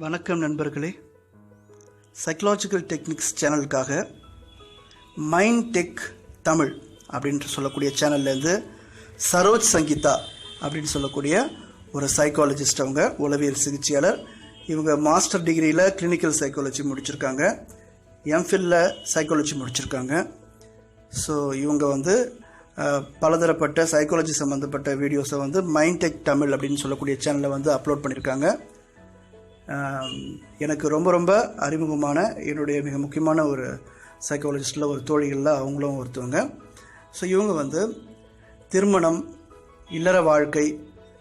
வணக்கம் நண்பர்களே. Psychological techniques சேனலுக்காக மைண்ட் டெக் தமிழ் அப்படின்ட்டு சொல்லக்கூடிய சேனல்லேருந்து சரோஜ் சங்கீதா அப்படின்னு சொல்லக்கூடிய ஒரு சைக்காலஜிஸ்ட், அவங்க உளவியல் சிகிச்சையாளர். இவங்க மாஸ்டர் டிகிரியில் கிளினிக்கல் சைக்காலஜி முடிச்சிருக்காங்க, எம்ஃபில்ல சைக்காலஜி முடிச்சிருக்காங்க. ஸோ இவங்க பலதரப்பட்ட சைக்காலஜி சம்மந்தப்பட்ட வீடியோஸை மைண்ட் டெக் தமிழ் அப்படின்னு சொல்லக்கூடிய சேனலில் அப்லோட் பண்ணியிருக்காங்க. எனக்கு ரொம்ப ரொம்ப அறிமுகமான என்னுடைய மிக முக்கியமான ஒரு சைக்காலஜிஸ்டில் ஒரு தோழிகளில் அவங்களும் ஒருத்தவங்க. ஸோ இவங்க திருமணம், இல்லற வாழ்க்கை,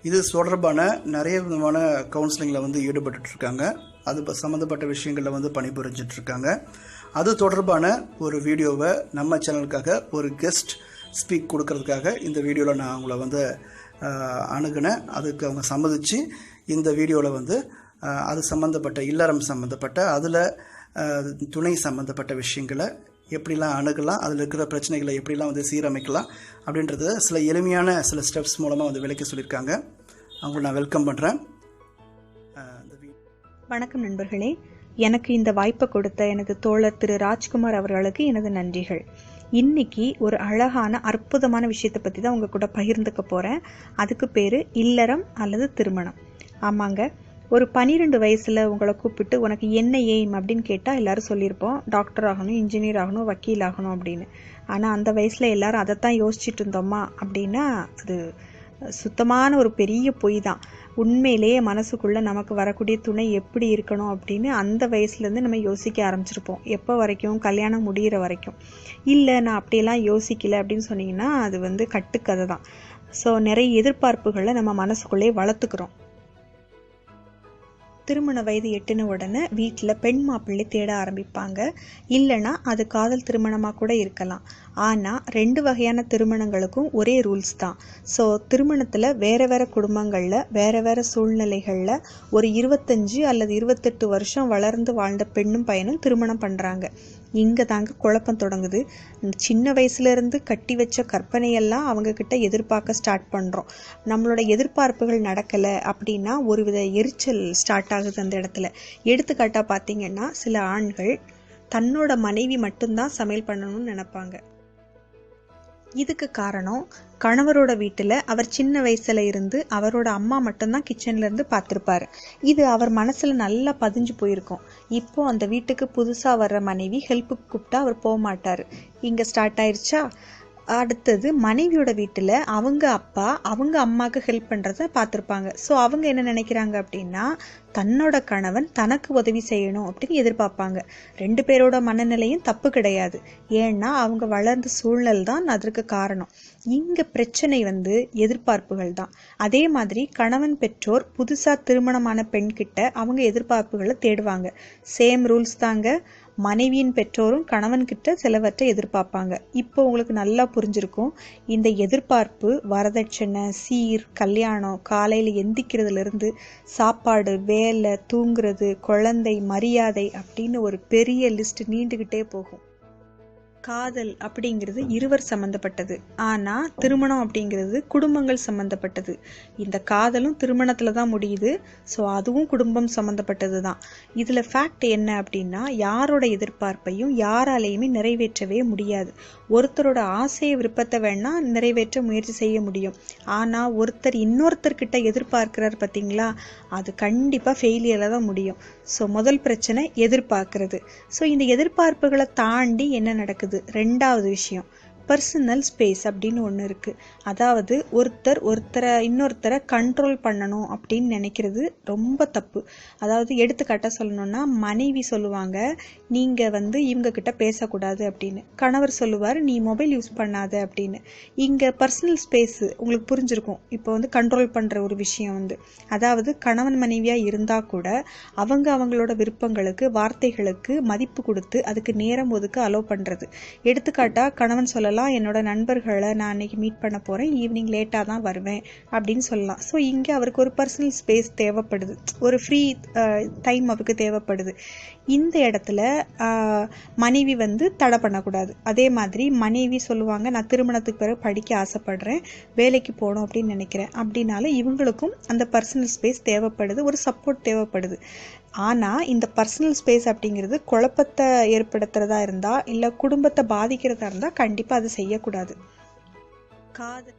இது தொடர்பான நிறைய விதமான கவுன்சிலிங்கில் ஈடுபட்டுருக்காங்க. அது சம்மந்தப்பட்ட விஷயங்களில் பணிபுரிஞ்சிட்ருக்காங்க. அது தொடர்பான ஒரு வீடியோவை நம்ம சேனலுக்காக ஒரு கெஸ்ட் ஸ்பீக் கொடுக்கறதுக்காக இந்த வீடியோவில் நான் அவங்கள அணுகினேன். அதுக்கு அவங்க சம்மதிச்சு இந்த வீடியோவில் அது சம்மந்தப்பட்ட இல்லறம் சம்மந்தப்பட்ட அதில் துணை சம்மந்தப்பட்ட விஷயங்களை எப்படிலாம் அணுகலாம், அதில் இருக்கிற பிரச்சனைகளை எப்படிலாம் சீரமைக்கலாம் அப்படின்றத சில எளிமையான சில ஸ்டெப்ஸ் மூலமாக விளக்கி சொல்லியிருக்காங்க. அவங்களை நான் வெல்கம் பண்ணுறேன். வணக்கம் நண்பர்களே. எனக்கு இந்த வாய்ப்பை கொடுத்த எனது தோழர் திரு ராஜ்குமார் அவர்களுக்கு எனது நன்றிகள். இன்னைக்கு ஒரு அழகான அற்புதமான விஷயத்தை பற்றி தான் உங்கள் கூட பகிர்ந்துக்க போகிறேன். அதுக்கு பேர் இல்லறம் அல்லது திருமணம். ஆமாங்க, ஒரு 12 வயசில் உங்களை கூப்பிட்டு உனக்கு என்ன எய்ம் அப்படின்னு கேட்டால் எல்லாரும் சொல்லியிருப்போம், டாக்டர் ஆகணும், இன்ஜினியர் ஆகணும், வக்கீல் ஆகணும் அப்படின்னு. ஆனால் அந்த வயசில் எல்லாரும் அதைத்தான் யோசிச்சுட்டு இருந்தோமா அப்படின்னா அது சுத்தமான ஒரு பெரிய பொய் தான். உண்மையிலேயே மனசுக்குள்ளே நமக்கு வரக்கூடிய துணை எப்படி இருக்கணும் அப்படின்னு அந்த வயசுலேருந்து நம்ம யோசிக்க ஆரம்பிச்சிருப்போம். எப்போ வரைக்கும்? கல்யாணம் முடிகிற வரைக்கும். இல்லை நான் அப்படியெல்லாம் யோசிக்கலை அப்படின்னு சொன்னீங்கன்னா அது கட்டுக்கதை தான். ஸோ நிறைய எதிர்பார்ப்புகளை நம்ம மனசுக்குள்ளே வளர்த்துக்கிறோம். திருமண வயது எட்டின உடனே வீட்டில் பெண் மாப்பிள்ளை தேட ஆரம்பிப்பாங்க. இல்லைன்னா அது காதல் திருமணமாக கூட இருக்கலாம். ஆனால் 2 வகையான திருமணங்களுக்கும் ஒரே ரூல்ஸ் தான். ஸோ திருமணத்தில் வேறு வேறு குடும்பங்களில் வேறு வேறு சூழ்நிலைகளில் ஒரு 25 அல்லது 28 வருஷம் வளர்ந்து வாழ்ந்த பெண்ணும் பையனும் திருமணம் பண்ணுறாங்க. இங்கே தாங்க குழப்பம் தொடங்குது. சின்ன வயசுலேருந்து கட்டி வச்ச கற்பனையெல்லாம் அவங்கக்கிட்ட எதிர்பார்க்க ஸ்டார்ட் பண்ணுறோம். நம்மளோட எதிர்பார்ப்புகள் நடக்கலை அப்படின்னா ஒரு வித எரிச்சல் ஸ்டார்ட் ஆகுது அந்த இடத்துல. எடுத்துக்காட்டாக பார்த்தீங்கன்னா, சில ஆண்கள் தன்னோட மனைவி மட்டும்தான் சமையல் பண்ணணும்னு நினைப்பாங்க. இதுக்கு காரணம், கணவரோட வீட்டில் அவர் சின்ன வயசுல இருந்து அவரோட அம்மா மட்டும்தான் கிச்சன்ல இருந்து பார்த்துருப்பாரு. இது அவர் மனசுல நல்லா பதிஞ்சு போயிருக்கும். இப்போ அந்த வீட்டுக்கு புதுசா வர்ற மனைவி ஹெல்ப்புக்கு கூப்பிட்டா அவர் போக மாட்டாரு. இங்க ஸ்டார்ட் ஆயிடுச்சா. அடுத்தது, மனைவியோட வீட்டில் அவங்க அப்பா அவங்க அம்மாவுக்கு ஹெல்ப் பண்ணுறத பார்த்துருப்பாங்க. ஸோ அவங்க என்ன நினைக்கிறாங்க அப்படின்னா, தன்னோட கணவன் தனக்கு உதவி செய்யணும் அப்படின்னு எதிர்பார்ப்பாங்க. 2 பேரோட மனநிலையும் தப்பு கிடையாது. ஏன்னா அவங்க வளர்ந்த சூழ்நிலை தான் அதற்கு காரணம். இங்கே பிரச்சனை எதிர்பார்ப்புகள் தான். அதே மாதிரி கணவன் பெற்றோர் புதுசாக திருமணமான பெண்கிட்ட அவங்க எதிர்பார்ப்புகளை தேடுவாங்க. சேம் ரூல்ஸ் தாங்க. மனைவியின் பெற்றோரும் கணவன்கிட்ட சிலவற்றை எதிர்பார்ப்பாங்க. இப்போ உங்களுக்கு நல்லா புரிஞ்சிருக்கும். இந்த எதிர்பார்ப்பு வரதட்சணை, சீர், கல்யாணம், காலையில் எந்திக்கிறதுலேருந்து சாப்பாடு, வேலை, தூங்குறது, குழந்தை, மரியாதை அப்படின்னு ஒரு பெரிய லிஸ்ட் நீண்டுகிட்டே போகும். காதல் அப்படிங்கிறது இருவர் சம்மந்தப்பட்டது. ஆனால் திருமணம் அப்படிங்கிறது குடும்பங்கள் சம்மந்தப்பட்டது. இந்த காதலும் திருமணத்தில் தான் முடியுது. ஸோ அதுவும் குடும்பம் சம்மந்தப்பட்டது தான். இதில் ஃபேக்ட் என்ன அப்படின்னா, யாரோட எதிர்பார்ப்பையும் யாராலையுமே நிறைவேற்றவே முடியாது. ஒருத்தரோட ஆசையை, விருப்பத்தை வேணால் நிறைவேற்ற முயற்சி செய்ய முடியும். ஆனால் ஒருத்தர் இன்னொருத்தர்கிட்ட எதிர்பார்க்கிறார் பார்த்தீங்களா, அது கண்டிப்பாக ஃபெயிலியரில் தான் முடியும். ஸோ முதல் பிரச்சனை எதிர்பார்க்கறது. ஸோ இந்த எதிர்பார்ப்புகளை தாண்டி என்ன நடக்குது? 2வது விஷயம், பர்சனல் ஸ்பேஸ் அப்படின்னு ஒன்று இருக்குது. அதாவது ஒருத்தரை இன்னொருத்தரை கண்ட்ரோல் பண்ணணும் அப்படின்னு நினைக்கிறது ரொம்ப தப்பு. அதாவது எடுத்துக்காட்டாக சொல்லணும்னா, மனைவி சொல்லுவாங்க, நீங்கள் இவங்க கிட்ட பேசக்கூடாது அப்படின்னு. கணவர் சொல்லுவார், நீ மொபைல் யூஸ் பண்ணாத அப்படின்னு. இங்கே பர்சனல் ஸ்பேஸ் உங்களுக்கு புரிஞ்சிருக்கும். இப்போ கண்ட்ரோல் பண்ணுற ஒரு விஷயம் அதாவது கணவன் மனைவியாக இருந்தால் கூட அவங்களோட விருப்பங்களுக்கு, வார்த்தைகளுக்கு மதிப்பு கொடுத்து அதுக்கு நேரம் ஒதுக்க அலோவ் பண்ணுறது. எடுத்துக்காட்டாக கணவன் சொல்லலாம், சொல்லலாம், என்னோட நண்பர்களை நான் அன்னைக்கு மீட் பண்ண போகிறேன், ஈவினிங் லேட்டாக தான் வருவேன் அப்படின்னு சொல்லலாம். ஸோ இங்கே அவருக்கு ஒரு பர்சனல் ஸ்பேஸ் தேவைப்படுது, ஒரு ஃப்ரீ டைம் அவருக்கு தேவைப்படுது. இந்த இடத்துல மனைவி வந்து தடை பண்ணக்கூடாது. அதே மாதிரி மனைவி சொல்லுவாங்க, நான் திருமணத்துக்கு பிறகு படிக்க ஆசைப்படுறேன், வேலைக்கு போகணும் அப்படின்னு நினைக்கிறேன் அப்படின்னால இவங்களுக்கும் அந்த பர்சனல் ஸ்பேஸ் தேவைப்படுது, ஒரு சப்போர்ட் தேவைப்படுது. ஆனால் இந்த பர்சனல் ஸ்பேஸ் அப்படிங்கிறது குழப்பத்தை ஏற்படுத்துறதா இருந்தால் இல்லை குடும்பத்தை பாதிக்கிறதா இருந்தால் கண்டிப்பாக அது செய்யக்கூடாது. காதல்.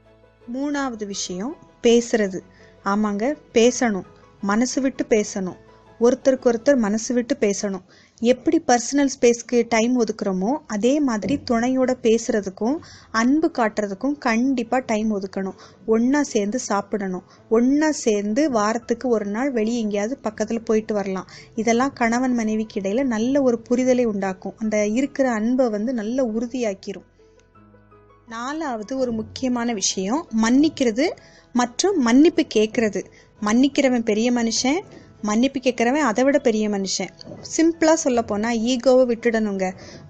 3வது விஷயம் பேசுறது. ஆமாங்க, பேசணும், மனசு விட்டு பேசணும், ஒருத்தருக்கு ஒருத்தர் மனசு விட்டு பேசணும். எப்படி பர்சனல் ஸ்பேஸ்க்கு டைம் ஒதுக்குறோமோ அதே மாதிரி துணையோட பேசுறதுக்கும் அன்பு காட்டுறதுக்கும் கண்டிப்பாக டைம் ஒதுக்கணும். ஒன்றா சேர்ந்து சாப்பிடணும், ஒன்றா சேர்ந்து வாரத்துக்கு ஒரு நாள் வெளியே எங்கேயாவது பக்கத்தில் போயிட்டு வரலாம். இதெல்லாம் கணவன் மனைவிக்கு இடையில நல்ல ஒரு புரிதலை உண்டாக்கும், அந்த இருக்கிற அன்பை வந்து நல்ல உறுதியாக்கிரும். 4வது ஒரு முக்கியமான விஷயம் மன்னிக்கிறது மற்றும் மன்னிப்பு கேட்கறது. மன்னிக்கிறவன் பெரிய மனுஷன், மன்னிப்பு கேட்குறவன் அதை விட பெரிய மனுஷன். சிம்பிளாக சொல்ல போனால் ஈகோவை விட்டுடணுங்க,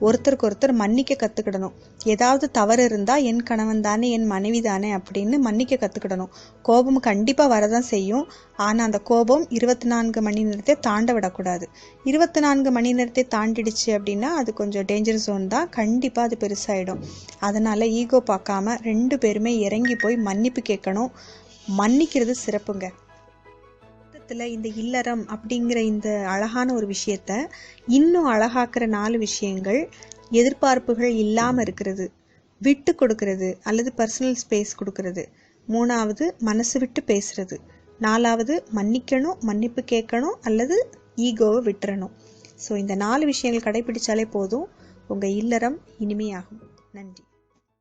ஒருத்தருக்கு ஒருத்தர் மன்னிக்க கற்றுக்கிடணும். ஏதாவது தவறு இருந்தால் என் கணவன் தானே, என் மனைவி தானே அப்படின்னு மன்னிக்க கற்றுக்கிடணும். கோபம் கண்டிப்பாக வரதான் செய்யும், ஆனால் அந்த கோபம் 24 மணி நேரத்தை தாண்ட விடக்கூடாது. 24 மணி நேரத்தை தாண்டிடுச்சு அப்படின்னா அது கொஞ்சம் டேஞ்சர் ஜோன் தான், கண்டிப்பாக அது பெருசாகிடும். அதனால் ஈகோ பார்க்காம 2 பேருமே இறங்கி போய் மன்னிப்பு கேட்கணும். மன்னிக்கிறது சிறப்புங்க. இந்த இல்லறம் அப்படிங்கிற இந்த அழகான ஒரு விஷயத்த இன்னும் அழகாக்குற 4 விஷயங்கள்: எதிர்பார்ப்புகள் இல்லாமல் இருக்கிறது, விட்டு கொடுக்கறது அல்லது பர்சனல் ஸ்பேஸ் கொடுக்கறது, 3வது மனசு விட்டு பேசுறது, 4வது மன்னிக்கணும், மன்னிப்பு கேட்கணும் அல்லது ஈகோவை விட்டுறணும். ஸோ இந்த 4 விஷயங்கள் கடைபிடிச்சாலே போதும், உங்கள் இல்லறம் இனிமையாகும். நன்றி.